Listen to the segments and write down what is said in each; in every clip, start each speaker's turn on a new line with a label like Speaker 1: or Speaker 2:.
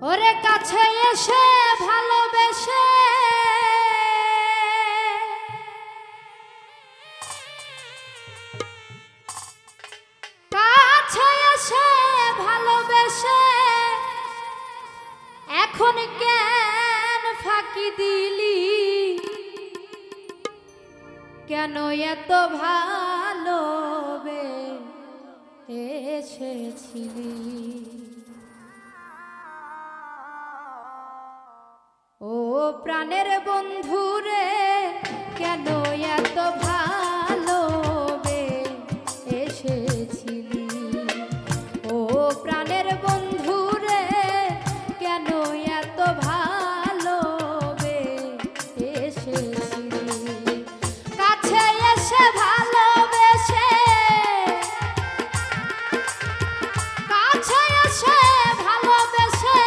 Speaker 1: ওরে কাছে এসে ভালোবেসে কাছে এসে ভালোবেসে এখন কেন ফাঁকি দিলি কেন এত ভালোবেসেছিলি ও প্রাণের বন্ধু রে কেন এত ভালোবেসেছিলি ও প্রাণের বন্ধু রে কেন এত ভালোবেসেছিলি কাছে এসে ভালোবেসে কাছে এসে ভালোবেসে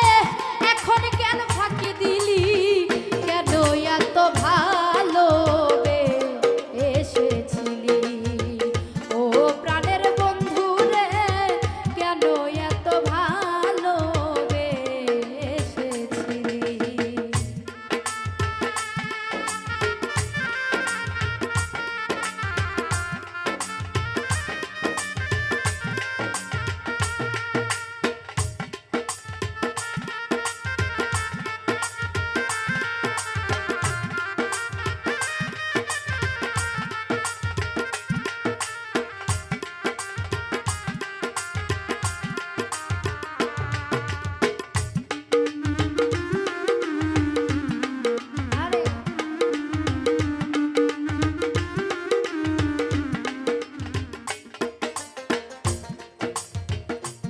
Speaker 1: এখন কেন ফাঁকি দিলি কেন এত ভালোবেসেছিলি ও প্রাণের বন্ধু রে কেন এত ভালোবেসেছিলি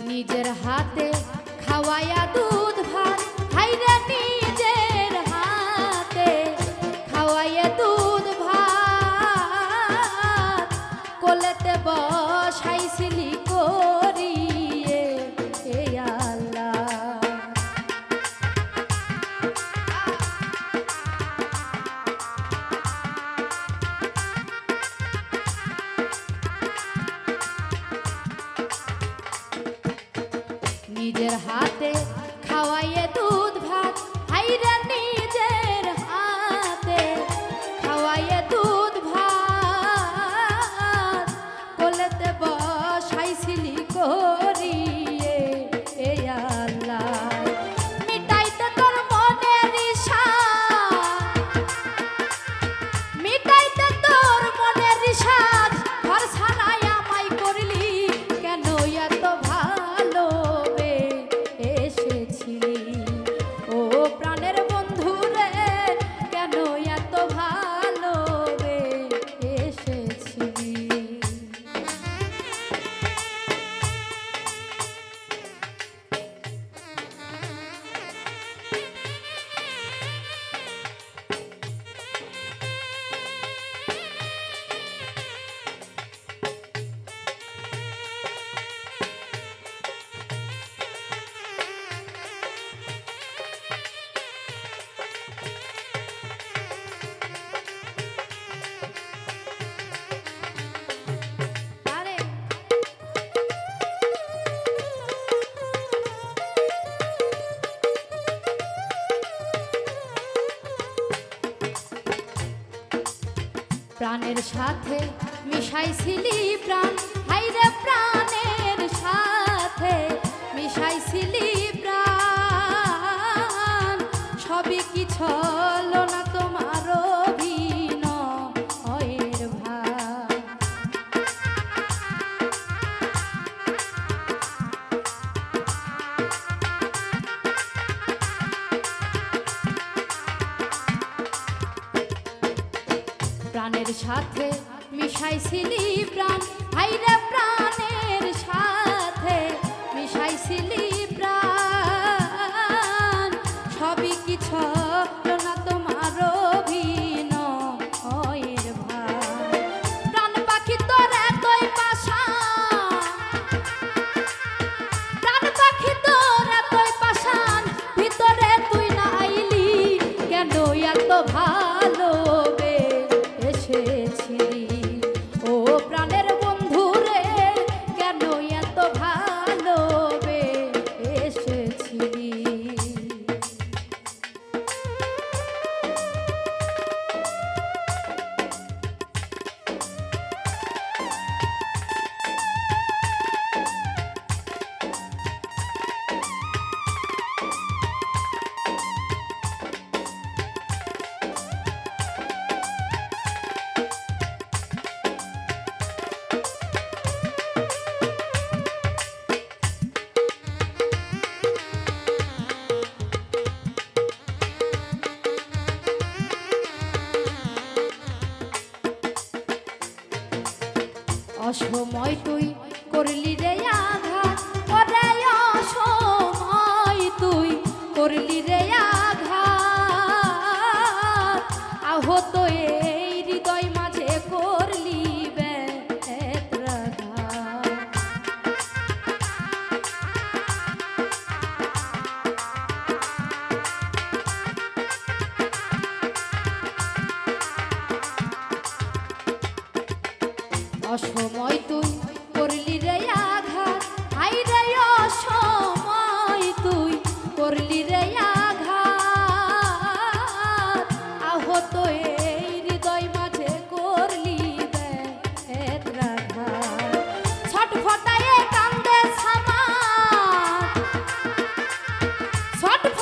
Speaker 1: নিজের হাতে খাওয়ায়া দুধ ভাত হাইরে নিজের হাতে খাওয়াইয়া দুধ ভাত কোলেতে বসাইছিলি করিয়ে এ আল্লাহ নিজের হাতে খাওয়াইয়ে দুধ ভাত হাইরে নিজের হাতে খাওয়াইয়ে দুধ ভাত কোলেতে বসাইছিলি করিয়ে এ আল্লাহ মিটাইতে তোর মনের ইচ্ছা মিটাইতে তোর মনের ইচ্ছা ঘর ছাড়াই আমায় করলি কেন এত ভালোবেসেছিলি ও প্রাণের বন্ধু রে কেন এত ভালোবেসেছিলি প্রাণের সাথে মিশাইছিলি প্রাণ হাইরে প্রাণের সাথে মিশাইছিলি প্রাণ সবই কি ছলো না তোমার অভিনয়ের ভাব প্রাণের সাথে মিশাইছিলি প্রাণ হাইরে প্রাণের সাথে মিশাইছিলি প্রাণ সবই কি ছলো না তোমার অভিনয়ের ভাব প্রাণ পাখি তোর এতই পাশা প্রাণ পাখি তোর এতই পাশান ভিতরে তুই না আইলি কেন এত ভালোবেসেছিলি ও প্রাণের বন্ধু রে কেন এত অসময় তুই করলি রে আঘাত, ওরে অসময় তুই করলি রে আঘাত, আহত এই হৃদয় মাঝে করলি বেত্রাঘাত। অসময় তুই করলি রে আঘাত, আই রে অসময় তুই করলি রে আঘাত, আহত এই হৃদয় মাঝে করলি বেত্রাঘাত। ছটফটায়ে কান্দে সামাদ, ছটফটায়ে